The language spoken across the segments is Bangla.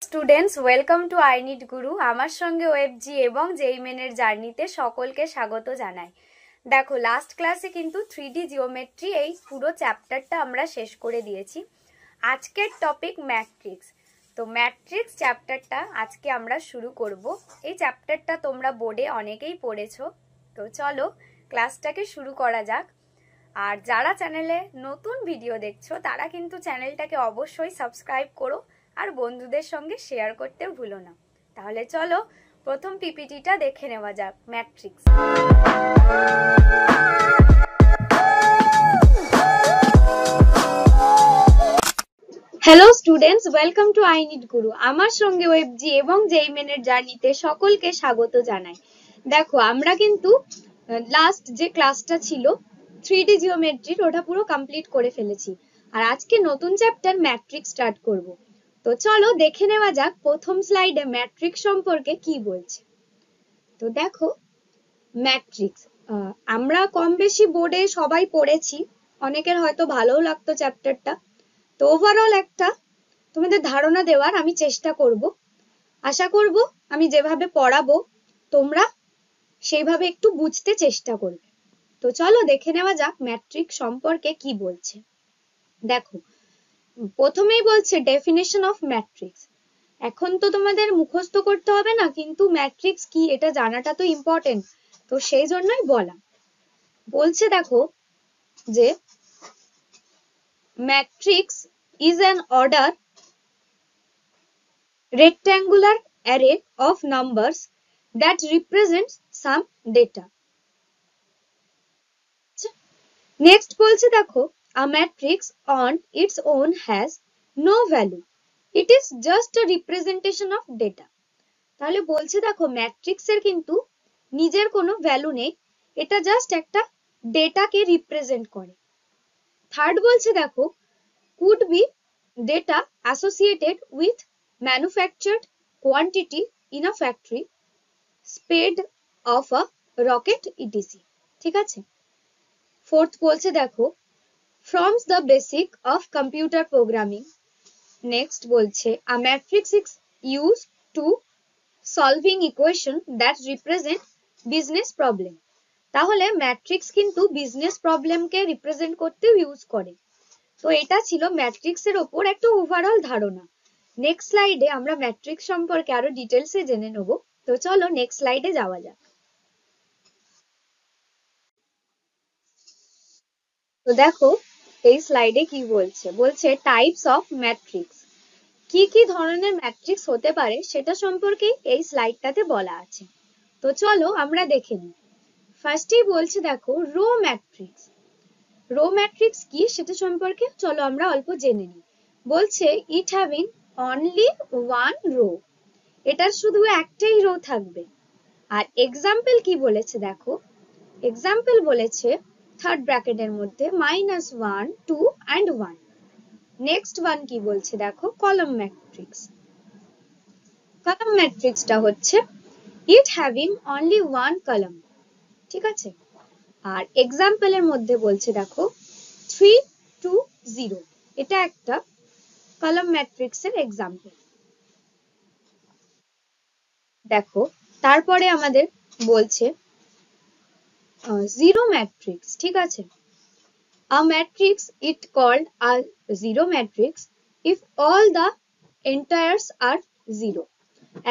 Students, welcome to I need গুরু। আমার সঙ্গে ওয়েবজি এবং জেইমেনের জার্নিতে সকলকে স্বাগত জানাই। দেখো, লাস্ট ক্লাসে কিন্তু 3D জিওমেট্রি এই পুরো চ্যাপ্টারটা আমরা শেষ করে দিয়েছি। আজকের টপিক ম্যাট্রিক্স। তো ম্যাট্রিক্স চ্যাপ্টারটা আজকে আমরা শুরু করব। এই চ্যাপ্টারটা তোমরা বোর্ডে অনেকেই পড়েছো। তো চলো ক্লাসটাকে শুরু করা যাক। আর যারা চ্যানেলে নতুন ভিডিও দেখছো তারা কিন্তু চ্যানেলটাকে অবশ্যই সাবস্ক্রাইব করো আর বন্ধুদের সঙ্গে শেয়ার করতে ভুলো না। তাহলে চলো প্রথম পিপিটিটা দেখে নেওয়া যাক, matrix. Hello students, welcome to I need গুরু। আমার সঙ্গে ওয়েবজি এবং জেইমেনের জার্নিতে সকলকে স্বাগত জানাই। দেখো, আমরা কিন্তু লাস্ট যে ক্লাসটা ছিল 3D জিওমেট্রির, ওটা পুরো কমপ্লিট করে ফেলেছি। আর আজকে নতুন চ্যাপ্টার ম্যাট্রিক্স স্টার্ট করব। তো চলো দেখে নেওয়া যাক প্রথম স্লাইডে ম্যাট্রিক্স সম্পর্কে কি বলছে। তো দেখো, ম্যাট্রিক্স আমরা কম বেশি বোর্ডে সবাই পড়েছি, অনেকের হয়তো ভালোও লাগতো চ্যাপ্টারটা। তো ওভারঅল একটা তোমাদের ধারণা দেওয়ার আমি চেষ্টা করব। আশা করব আমি যেভাবে পড়াবো তোমরা সেইভাবে একটু বুঝতে চেষ্টা করবে। তো চলো দেখে নেওয়া যাক ম্যাট্রিক্স সম্পর্কে কি বলছে। দেখো, প্রথমেই বলছে ডেফিনেশন অফ ম্যাট্রিক্স। এখন তো তোমাদের মুখস্থ করতে হবে না, কিন্তু ম্যাট্রিক্স কি এটা জানাটা তো ইম্পর্টেন্ট। তো সেই জন্যই বলা। বলছে দেখো যে matrix is an order rectangular array of numbers that represents some data. Next বলছে দেখো, a matrix on its own has no value. It is just a representation of data. তাহলে বলছে দেখো, ম্যাট্রিক্সের কিন্তু নিজের কোনো ভ্যালু নেই, এটা জাস্ট একটা ডেটাকে রিপ্রেজেন্ট করে। থার্ড বলছে দেখো, could be data associated with manufactured quantity in a factory, speed of a rocket etc. ঠিক আছে। ফোর্থ বলছে দেখো, forms the basic of computer programming. Next বলছে a matrix is used to solving equation that represent business problem. তাহলে ম্যাট্রিক্স কিন্তু বিজনেস প্রবলেমকে রিপ্রেজেন্ট করতেও ইউজ করে। তো এটা ছিল ম্যাট্রিক্সের ওপর একটা ওভারঅল ধারণা। নেক্সট স্লাইডে আমরা ম্যাট্রিক্স সম্পর্কে আরো ডিটেলসে জেনে নেব। তো চলো নেক্সট স্লাইডে যাওয়া যাক। তো দেখো এই স্লাইডে কি বলছে। বলছে টাইপস অফ ম্যাট্রিক্স। কি কি ধরনের ম্যাট্রিক্স হতে পারে সেটা সম্পর্কে এই স্লাইডটাতে বলা আছে। তো চলো আমরা দেখে নিই। ফার্স্টেই বলছে দেখো রো ম্যাট্রিক্স। রো ম্যাট্রিক্স কি সেটা সম্পর্কে চলো আমরা অল্প জেনে নিই। বলছে ইট হ্যাভিং অনলি ওয়ান রো, এটার শুধু একটাই রো থাকবে। আর এক্সাম্পল কি বলেছে দেখো, এক্সাম্পল বলেছে থার্ড ব্র্যাকেটের মধ্যে -1 2 and 1। নেক্সট ওয়ান কি বলছে দেখো, কলাম ম্যাট্রিক্স। কলাম ম্যাট্রিক্সটা হচ্ছে ইট হ্যাভিং অনলি ওয়ান কলাম। ঠিক আছে। আর এক্সাম্পলের মধ্যে বলছে দেখো 3 2 0, এটা একটা কলাম ম্যাট্রিক্সের এক্সাম্পল। দেখো তারপরে আমাদের বলছে জিরো ম্যাট্রিক্স। ঠিক আছে। A matrix is called a zero matrix if all the integers are zero.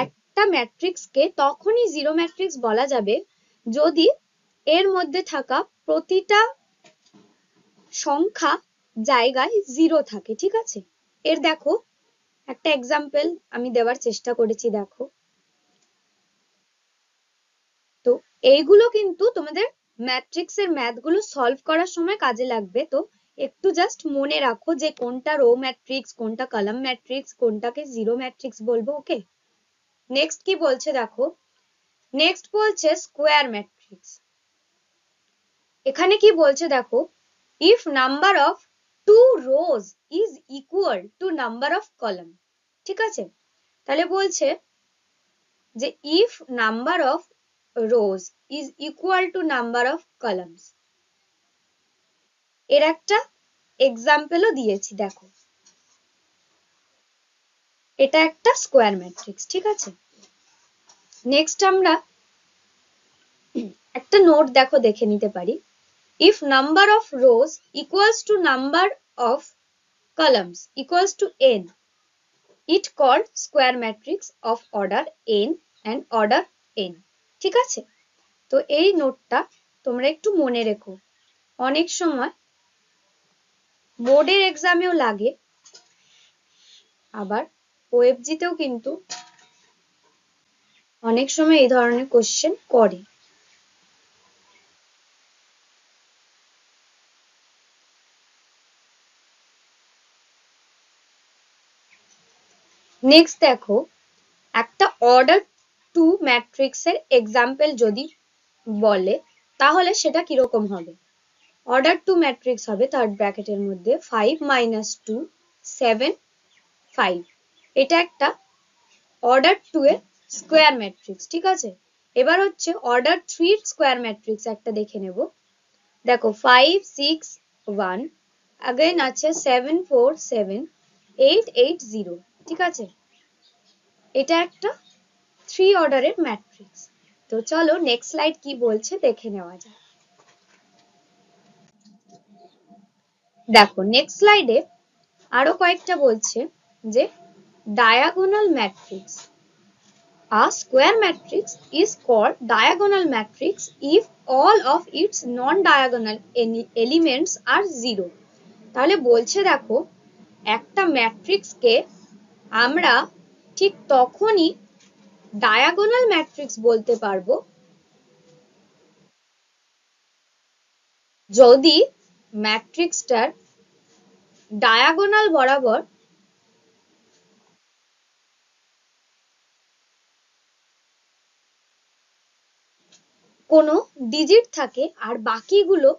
একটা ম্যাট্রিক্সকে তখনই জিরো ম্যাট্রিক্স বলা যাবে যদি এর মধ্যে থাকা প্রতিটা সংখ্যা জায়গায় জিরো থাকে। ঠিক আছে। এর দেখো একটা এক্সাম্পল আমি দেওয়ার চেষ্টা করেছি। দেখো, তো এইগুলো কিন্তু তোমাদের ম্যাট্রিক্সের ম্যাথগুলো সলভ করার সময় কাজে লাগবে। তো একটু জাস্ট মনে রাখো যে কোনটা রো ম্যাট্রিক্স, কোনটা কলাম ম্যাট্রিক্স, কোনটাকে জিরো ম্যাট্রিক্স বলবো। ওকে। নেক্সট কি বলছে দেখো, নেক্সট বলছে স্কোয়ার ম্যাট্রিক্স। এখানে কি বলছে দেখো, if number of to rows is equal to number of column. ঠিক আছে। তাহলে বলছে যে if number of rows is equal to number of columns. এর একটা এক্সাম্পলও দিয়েছি। দেখো, এটা একটা স্কোয়ার ম্যাট্রিক্স, ঠিক আছে। নেক্সট আমরা একটা নোট দেখো দেখে নিতে পারি। If number of rose equals to number of columns equals to n, it called square matrix of order n and order n, ঠিক আছে। তো এই নোটটা তোমরা একটু মনে রেখো, অনেক সময় বোর্ডের এক্সামেও লাগে, আবার ওএফজিতেও কিন্তু অনেক সময় এই ধরনের কোশ্চেন করে। নেক্সট দেখো, একটা অর্ডার টু ম্যাট্রিক্সের এক্সাম্পল যদি বলে তাহলে সেটা কিরকম হবে। অর্ডার টু ম্যাট্রিক্স হবে থার্ড ব্র্যাকেটের মধ্যে 5 - 2 7 5, এটা একটা অর্ডার টু এর স্কোয়ার ম্যাট্রিক্স, ঠিক আছে। এবার হচ্ছে অর্ডার 3 এর স্কোয়ার ম্যাট্রিক্স একটা দেখে নেব। দেখো 5 6 1, अगेन আছে 7 4 7 8 8 0, ঠিক আছে। এটা একটা 3 অর্ডারের ম্যাট্রিক্স। তো চলো নেক্সট স্লাইড কি বলছে দেখে নেওয়া যাক। দেখো নেক্সট স্লাইডে আরো কয়েকটা বলছে যে diagonal matrix. A square matrix is called diagonal matrix if all of its non-diagonal elements are zero. তাহলে বলছে দেখো, একটা ম্যাট্রিক্সকে আমরা ঠিক তখনই ডায়াগোনাল ম্যাট্রিক্স বলতে পারবো যদি ম্যাট্রিক্সটার ডায়াগোনাল বরাবর কোনো ডিজিট থাকে আর বাকিগুলো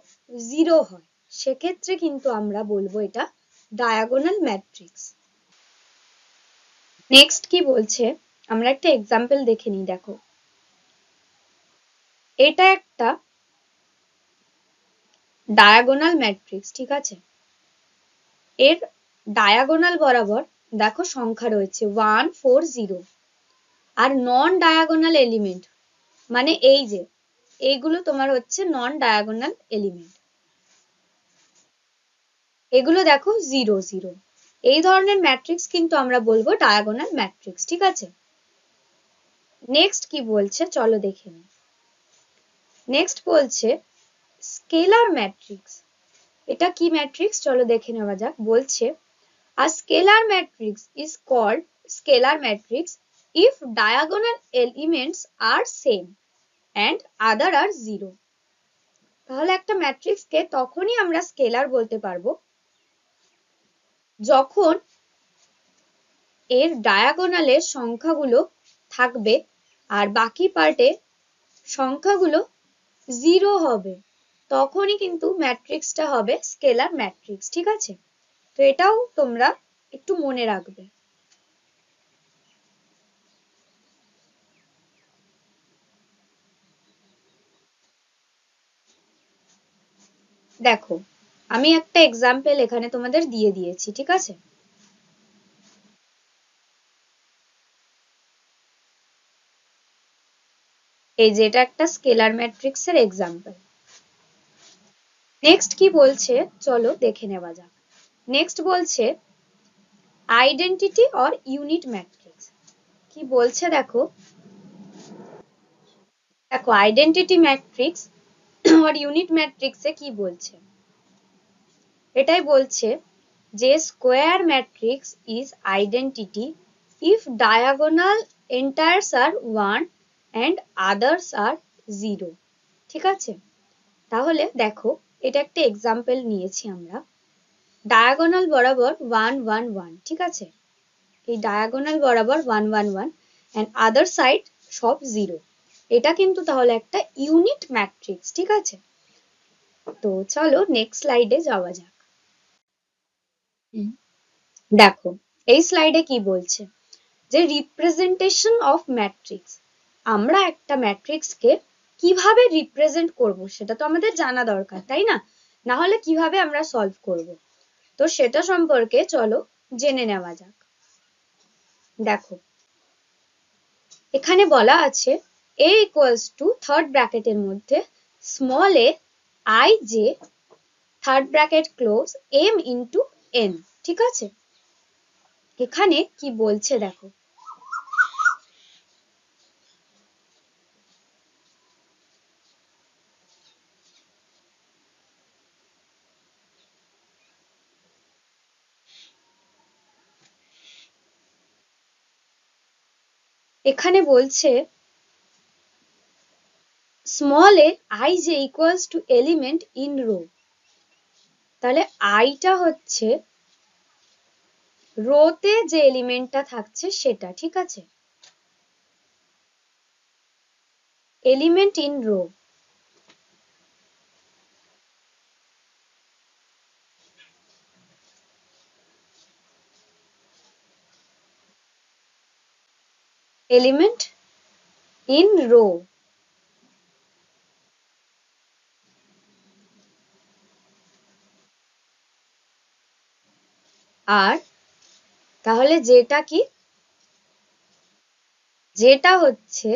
জিরো হয়, সেক্ষেত্রে কিন্তু আমরা বলবো এটা ডায়াগোনাল ম্যাট্রিক্স। নেক্সট কি বলছে আমরা একটা এক্সাম্পল দেখে নিই। দেখো এটা একটা ডায়াগোনাল ম্যাট্রিক্স, ঠিক আছে। এর ডায়াগোনাল বরাবর দেখো সংখ্যা রয়েছে 1 4 0, আর নন ডায়াগোনাল এলিমেন্ট মানে এই যে এইগুলো তোমার হচ্ছে নন ডায়াগোনাল এলিমেন্ট, এগুলো দেখো 0 0। এই ধরনের ম্যাট্রিক্স কিন্তু আমরা বলবো ডায়াগোনাল ম্যাট্রিক্স, ঠিক আছে। নেক্সট কি বলছে চলো দেখে নিই। নেক্সট বলছে স্কেলার ম্যাট্রিক্স। এটা কি ম্যাট্রিক্স চলো দেখে নেওয়া যাক। বলছে a scalar matrix is called scalar matrix if diagonal elements are same and other are zero. তাহলে একটা ম্যাট্রিক্সকে তখনই আমরা স্কেলার বলতে পারবো যখন এর ডায়াগোনালের সংখ্যাগুলো থাকবে আর বাকি পার্টে সংখ্যাগুলো জিরো হবে, তখনই কিন্তু ম্যাট্রিক্সটা হবে স্কেলার ম্যাট্রিক্স, ঠিক আছে। তো এটাও তোমরা একটু মনে রাখবে। দেখো আমি একটা এক্সাম্পল এখানে তোমাদের দিয়ে দিয়েছি, ঠিক আছে। এই যে এটা একটা স্কেলার ম্যাট্রিক্স এর এক্সাম্পল। নেক্সট কি বলছে চলো দেখে নেওয়া যাক। নেক্সট বলছে আইডেন্টিটি অর ইউনিট ম্যাট্রিক্স। কি বলছে দেখো, দেখো আইডেন্টিটি ম্যাট্রিক্স আর ইউনিট ম্যাট্রিক্সে কি বলছে, এটাই বলছে যে square matrix is identity if diagonal entries are 1 and others are 0, ঠিক আছে। তাহলে দেখো এটা একটা এক্সাম্পল নিয়েছি আমরা, ডায়াগোনাল বরাবর 1 1 1, ঠিক আছে। এই ডায়াগোনাল বরাবর 1 1 1 and other side সব 0, এটা কিন্তু তাহলে একটা ইউনিট ম্যাট্রিক্স, ঠিক আছে। তো চলো নেক্সট স্লাইডে যাওয়া যাক। দেখো এই স্লাইডে কি বলছে যে রিপ্রেজেন্টেশন অফ ম্যাট্রিক্স। আমরা একটা ম্যাট্রিক্সকে কিভাবে রিপ্রেজেন্ট করব সেটা তো আমাদের জানা দরকার, তাই না? না হলে কিভাবে আমরা সলভ করব, তো সেটা সম্পর্কে চলো জেনে নেওয়া যাক। দেখো এখানে বলা আছে a equals to থার্ড ব্র্যাকেটের মধ্যে small a I j third bracket close m into n, ঠিক আছে। এখানে কি বলছে দেখো, এখানে বলছে small A I j equals to element in rho, তাহলে I টা হচ্ছে রোতে যে এলিমেন্টটা থাকছে সেটা, ঠিক আছে। Element in row, element in row, আর তাহলে যেটা কি, যেটা হচ্ছে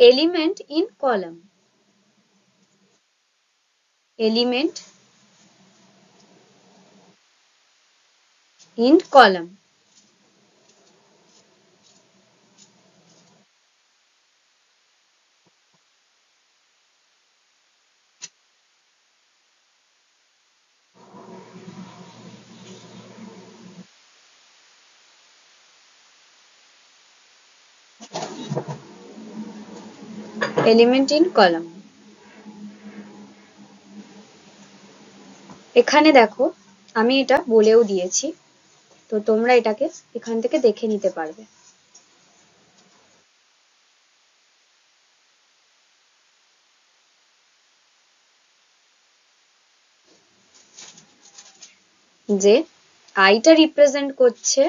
element in column, element in column. Element in column, এখানে দেখো আমি এটা বলেও দিয়েছি, তো তোমরা এটাকে এখান থেকে দেখে নিতে পারবে। যে আইটা রিপ্রেজেন্ট করছে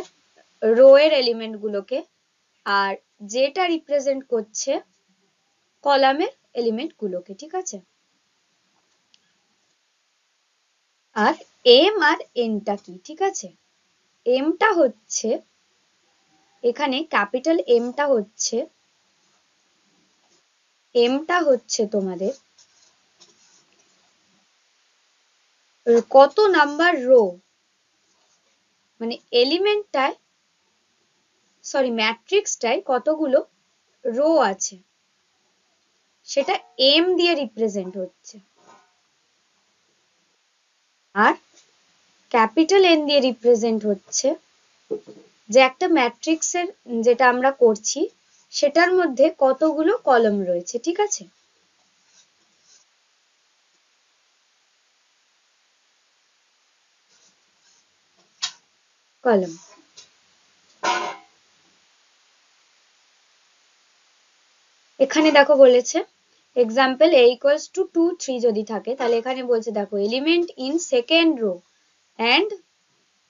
রো এর এলিমেন্ট গুলোকে, আর যেটা রিপ্রেজেন্ট করছে কলামের এলিমেন্ট গুলোকে, ঠিক আছে। আর এম আর এনটা কি, ঠিক আছে। এমটা হচ্ছে এখানে ক্যাপিটাল এমটা হচ্ছে তোমাদের কত নাম্বার রো, মানে এলিমেন্টটায় ম্যাট্রিক্সটায় কতগুলো রো আছে সেটা এম দিয়ে রিপ্রেজেন্ট হচ্ছে, আর ক্যাপিটাল এন দিয়ে রিপ্রেজেন্ট হচ্ছে যে একটা ম্যাট্রিক্সের যেটা আমরা করছি সেটার মধ্যে কতগুলো কলাম রয়েছে, ঠিক আছে। কলাম, এখানে দেখো বলেছে এক্সাম্পল a equals to 2 3 যদি থাকে, তাহলে এখানে বলছে দেখো element in second rho and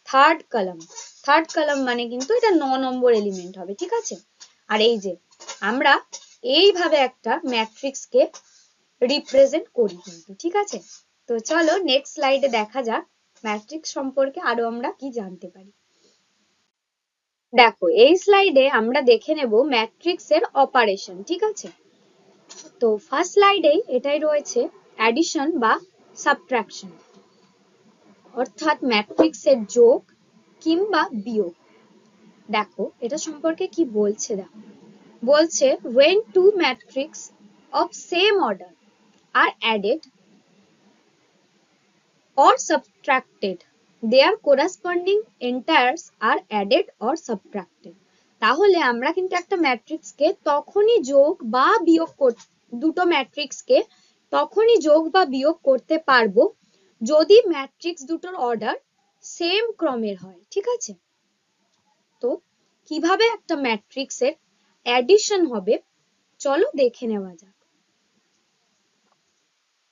third column, third column মানে কিন্তু এটা 9 নম্বর এলিমেন্ট হবে, ঠিক আছে। আর এই যে আমরা এইভাবে একটা ম্যাট্রিক্সকে রিপ্রেজেন্ট করি কিন্তু, ঠিক আছে। তো চলো নেক্সট স্লাইডে দেখা যাক ম্যাট্রিক্স সম্পর্কে আরো আমরা কি জানতে পারি। দেখো এই স্লাইডে আমরা দেখে নেব ম্যাট্রিক্সের অপারেশন, ঠিক আছে। তো ফার্স্ট স্লাইডেই এটাই রয়েছে অ্যাডিশন বা সাবট্রাকশন, অর্থাৎ ম্যাট্রিক্সের যোগ কিংবা বিয়োগ। দেখো এটা সম্পর্কে কি বলছে, দেখো বলছে when two matrix of same order are added or subtracted their corresponding entires are added or subtracted। তাহলে আমরা কিন্তু একটা ম্যাট্রিক্সকে তখনই যোগ বা বিয়োগ দুটো ম্যাট্রিক্সকে তখনই যোগ বা বিয়োগ করতে পারবো যদি ম্যাট্রিক্স দুটোর অর্ডার সেম ক্রমের হয়, ঠিক আছে। তো কিভাবে একটা ম্যাট্রিক্সের অ্যাডিশন হবে চলো দেখে নেওয়া যাক।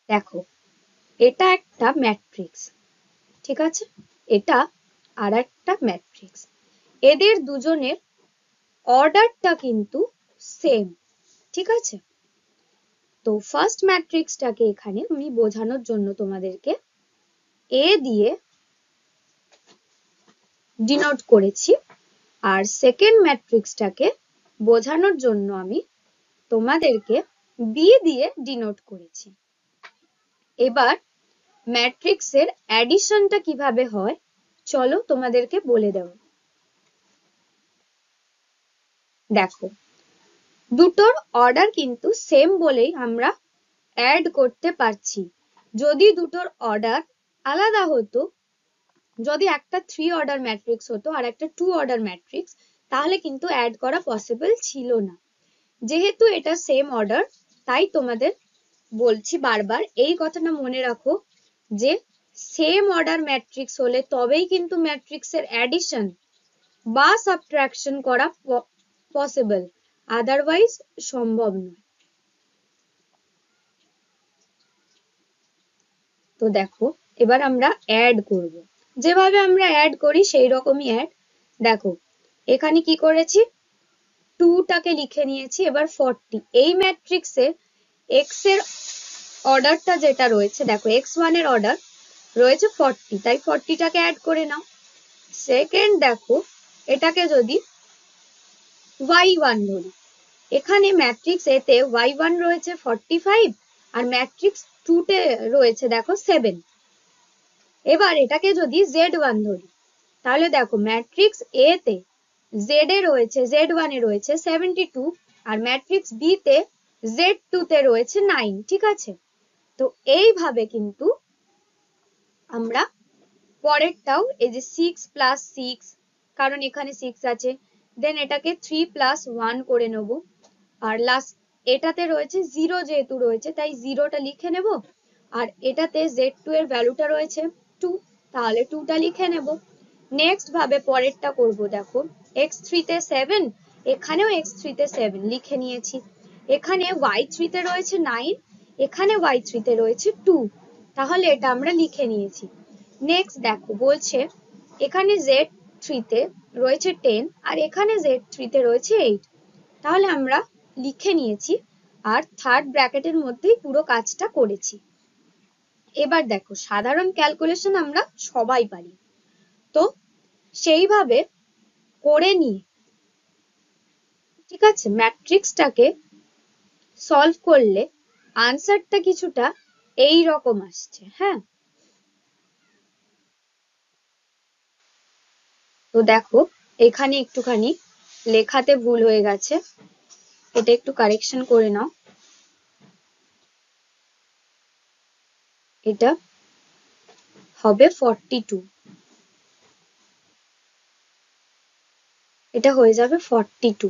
দেখো এটা একটা ম্যাট্রিক্স, ঠিক আছে, এটা আর একটা ম্যাট্রিক্স, এদের দুজনের অর্ডারটা কিন্তু সেম, ঠিক আছে। তো ফার্স্ট ম্যাট্রিক্সটাকে এখানে আমি বোঝানোর জন্য তোমাদেরকে এ দিয়ে ডিনোট করেছি, আর সেকেন্ড ম্যাট্রিক্সটাকে বোঝানোর জন্য আমি তোমাদেরকে বি দিয়ে ডিনোট করেছি। এবার ম্যাট্রিক্সের অ্যাডিশনটা কিভাবে হয় চলো তোমাদেরকে বলে দেব। দেখো, দুটোর অর্ডার কিন্তু সেম বলেই আমরা অ্যাড করতে পারছি। যদি দুটোর অর্ডার আলাদা হতো, যদি একটা 3 অর্ডার ম্যাট্রিক্স হতো আর একটা 2 অর্ডার ম্যাট্রিক্স, তাহলে কিন্তু অ্যাড করা পসিবল ছিল না। যেহেতু এটা সেম অর্ডার, তাই তোমাদের বলছি বারবার এই কথাটা মনে রাখো যে সেম অর্ডার ম্যাট্রিক্স হলে তবেই কিন্তু ম্যাট্রিক্সের অ্যাডিশন বা সাবট্রাকশন করা পসিবল, আদারওয়াইজ সম্ভব নয়। তো দেখো, এবার আমরা অ্যাড করব। যেভাবে আমরা অ্যাড করি সেই রকমই অ্যাড। দেখো, এখানে কি করেছি, 2টাকে লিখে নিয়েছি, এবার 40। এই ম্যাট্রিক্সে এক্স এর অর্ডারটা যেটা রয়েছে, দেখো x1 এর অর্ডার রয়েছে 40, তাই 40টাকে অ্যাড করে নাও। সেকেন্ড দেখো, এটাকে যদি y1 ধরি, এখানে ম্যাট্রিক্স এতে y1 রয়েছে 45 আর ম্যাট্রিক্স 2 তে রয়েছে দেখো 7। এবার এটাকে যদি z1 ধরি, তাহলে দেখো ম্যাট্রিক্স এ তে z এ রয়েছে, z1 এ রয়েছে 72 আর ম্যাট্রিক্স বি তে z2 তে রয়েছে 9। ঠিক আছে, তো এইভাবে কিন্তু আমরা পরেরটাও, এই যে 6 প্লাস 6, কারণ এখানে 6 আছে, দেন এটাকে 3 প্লাস 1 করে নেব, আর লাস্ট এটাতে রয়েছে 0 যেহেতু রয়েছে তাই 0টা লিখে নেব, আর এটাতে z2 এর ভ্যালুটা রয়েছে 2, তাহলে 2টা লিখে নেব। নেক্সট ভাবে পরেরটা করব। দেখো, x3 তে 7, এখানেও x3 তে 7 লিখে নিয়েছি, এখানে y3 তে রয়েছে 9, এখানে y3 তে রয়েছে 2, তাহলে এটা আমরা লিখে নিয়েছি। নেক্সট দেখো, বলছে এখানে z3 তে রয়েছে 10 আর এখানে z3 তে রয়েছে 8, তাহলে আমরা লিখে নিয়েছি আর থার্ড ব্র্যাকেটের মধ্যেই পুরো কাজটা করেছি। এবার দেখো, সাধারণ ক্যালকুলেশন আমরা সবাই পারি, তো সেইভাবে করে নিয়ে, ঠিক আছে, ম্যাট্রিক্সটাকে সলভ করলে আনসারটা কিছুটা এই রকম আসছে। হ্যাঁ, তো দেখো এখানে একটুখানি লেখাতে ভুল হয়ে গেছে, এটা একটু কারেকশন করে নাও। এটা হবে 42, এটা হয়ে যাবে 42।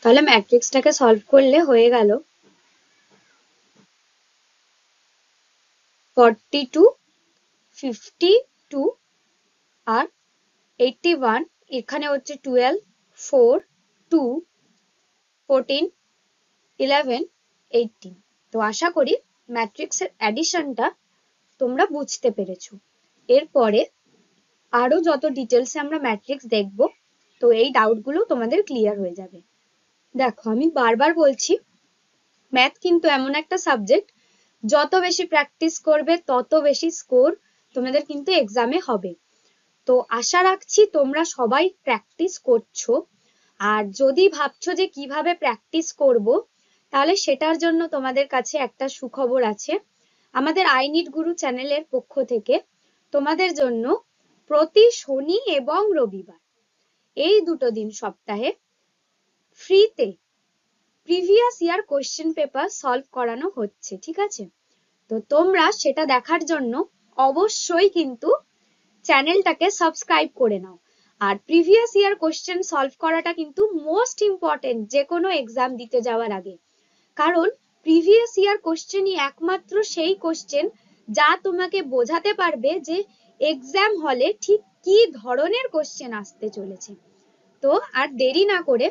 তাহলে ম্যাট্রিক্সটাকে সলভ করলে হয়ে গেল 42, 52 আর 81, এখানে হচ্ছে 12, 4, 2, 14, 11, 18। তো আশা করি ম্যাট্রিক্সের অ্যাডিশনটা তোমরা বুঝতে পেরেছো। এরপরে আরো যত ডিটেলসে আমরা ম্যাট্রিক্স দেখব, তো এই ডাউটগুলো তোমাদের ক্লিয়ার হয়ে যাবে। দেখো, আমি বারবার বলছি, ম্যাথ কিন্তু এমন একটা সাবজেক্ট, যত বেশি প্র্যাকটিস করবে তত বেশি স্কোর তোমাদের কিন্তু এক্সামে হবে। তো আশা রাখছি তোমরা সবাই প্র্যাকটিস করছো, আর যদি ভাবছো যে কিভাবে প্র্যাকটিস করব, তাহলে সেটার জন্য তোমাদের কাছে একটা সুখবর আছে। আমাদের আই নিড গুরু চ্যানেলের পক্ষ থেকে তোমাদের জন্য প্রতি শনি এবং রবিবার, এই দুটো দিন সপ্তাহে ফ্রিতে previous year question paper solve করানো হচ্ছে। ঠিক আছে, তো তোমরা সেটা দেখার জন্য অবশ্যই কিন্তু চ্যানেলটাকে সাবস্ক্রাইব করে নাও। আর প্রিভিয়াস ইয়ার কোশ্চেন সলভ করাটা কিন্তু মোস্ট ইম্পর্টেন্ট যে কোনো এক্সাম দিতে যাওয়ার আগে, কারণ প্রিভিয়াস ইয়ার কোশ্চেনই একমাত্র সেই কোশ্চেন যা তোমাকে বোঝাতে পারবে যে এক্সাম হলে ঠিক কি ধরনের কোশ্চেন আসতে চলেছে। তো আর দেরি না করে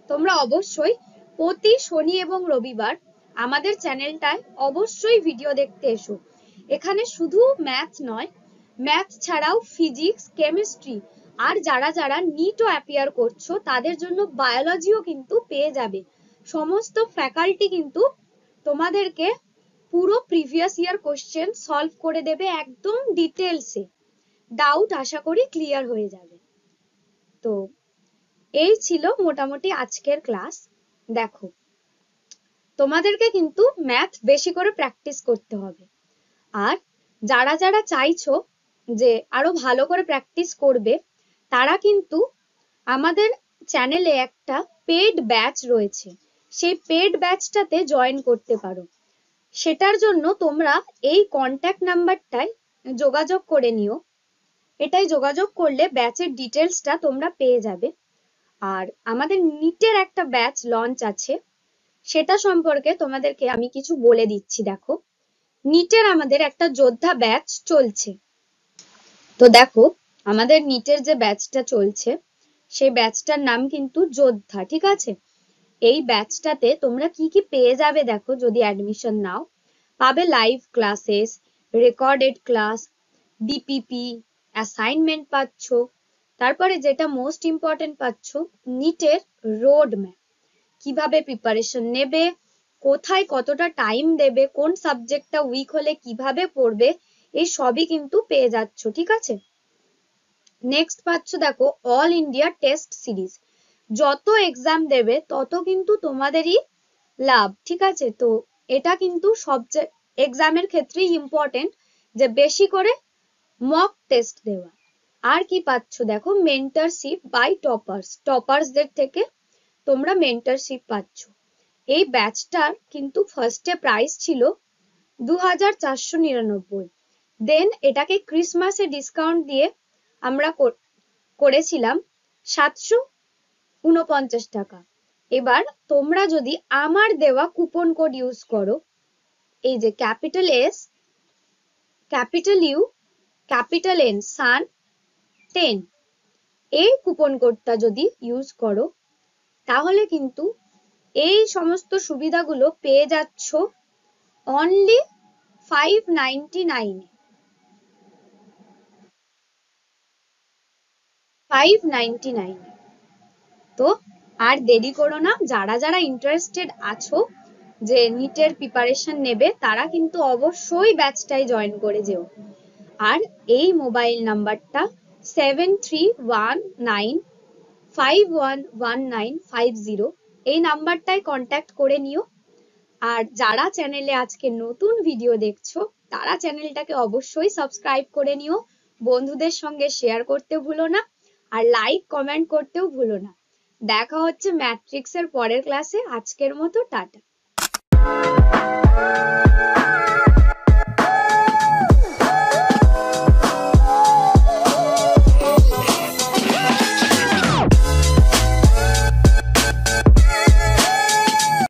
তোমরা অবশ্যই প্রতি শনি এবং রবিবার আমাদের চ্যানেলটায় অবশ্যই ভিডিও দেখতে এসো। এখানে শুধু ম্যাথ নয়, ম্যাথ ছাড়াও ফিজিক্স, কেমিস্ট্রি, আর যারা যারা নিটও অ্যাপিয়ার করছো তাদের জন্য বায়োলজিও কিন্তু পেয়ে যাবে। সমস্ত ফ্যাকাল্টি কিন্তু তোমাদেরকে পুরো প্রিভিয়াস ইয়ার কোশ্চেন সলভ করে দেবে একদম ডিটেলসে। ডাউট আশা করি ক্লিয়ার হয়ে যাবে। তো এই ছিল মোটামুটি আজকের ক্লাস। দেখো, তোমাদেরকে কিন্তু ম্যাথ বেশি করে প্র্যাকটিস করতে হবে। আর যারা যারা চাইছো যে আরো ভালো করে প্র্যাকটিস করবে, তারা কিন্তু আমাদের চ্যানেলে একটা পেড ব্যাচ রয়েছে, সেই পেড ব্যাচটাতে জয়েন করতে পারো। সেটার জন্য তোমরা এই কন্ট্যাক্ট নাম্বারটায় যোগাযোগ করে নিও। এটাই যোগাযোগ করলে ব্যাচের ডিটেলসটা তোমরা পেয়ে যাবে। আর আমাদের নিটের একটা ব্যাচ লঞ্চ আছে, সেটা সম্পর্কে তোমাদেরকে আমি কিছু বলে দিচ্ছি। দেখো, নিটের আমাদের একটা যোদ্ধা ব্যাচ চলছে। তো দেখো, আমাদের নিটের যে ব্যাচটা চলছে সেই ব্যাচটার নাম কিন্তু যোদ্ধা, ঠিক আছে? এই ব্যাচটাতে তোমরা কি কি পেয়ে যাবে দেখো, যদি অ্যাডমিশন নাও, পাবে live classes, recorded class, DPP, assignment পাচ্ছ। তারপরে যেটা মোস্ট ইম্পর্টেন্ট পাচ্ছ, নিটের রোড ম্যাপ, কিভাবে প্রিপারেশন নেবে, কোথায় কতটা টাইম দেবে, কোন সাবজেক্টটা উইক হলে কিভাবে পড়বে, এই সবই কিন্তু পেয়ে যাচ্ছ, ঠিক আছে? নেক্সট পাচ্ছ দেখো অল ইন্ডিয়া টেস্ট সিরিজ। যত এক্সাম দেবে তত কিন্তু তোমাদেরই লাভ, ঠিক আছে? তো এটা কিন্তু সব এক্সামের ক্ষেত্রেই ইম্পর্টেন্ট যে বেশি করে মক টেস্ট দেওয়া। আর কি পাচ্ছ দেখো, মেন্টরশিপ বাই টপার্সদের থেকে তোমরা মেন্টরশিপ পাচ্ছ। এই ব্যাচটার কিন্তু ফার্স্টে প্রাইস ছিল 2499, দেন এটাকে ক্রিসমাসে ডিসকাউন্ট দিয়ে আমরা করেছিলাম 749 টাকা। এবার তোমরা যদি আমার দেওয়া কুপন কোড ইউজ করো, এই যে capital S, capital U, capital N, sun 10, এই কুপন কোডটা যদি ইউজ করো, তাহলে কিন্তু এই সমস্ত সুবিধাগুলো পেয়ে যাচ্ছ অনলি 599 599। তো আর দেরি করো না, যারা যারা ইন্টারেস্টেড আছো যে নিটের প্রিপারেশন নেবে, তারা কিন্তু অবশ্যই ব্যাচটাই জয়েন করে যেও। আর এই মোবাইল নাম্বারটা 7319511950, এই নাম্বারটায় কন্ট্যাক্ট করে নিও। আর যারা চ্যানেলে আজকে নতুন ভিডিও দেখছো, তারা চ্যানেলটাকে অবশ্যই সাবস্ক্রাইব করে নিও, বন্ধুদের সঙ্গে শেয়ার করতে ভুলো না, আর লাইক কমেন্ট করতেও ভুলো না। দেখা হচ্ছে ম্যাট্রিক্সের পরের ক্লাসে। আজকের মতো টাটা।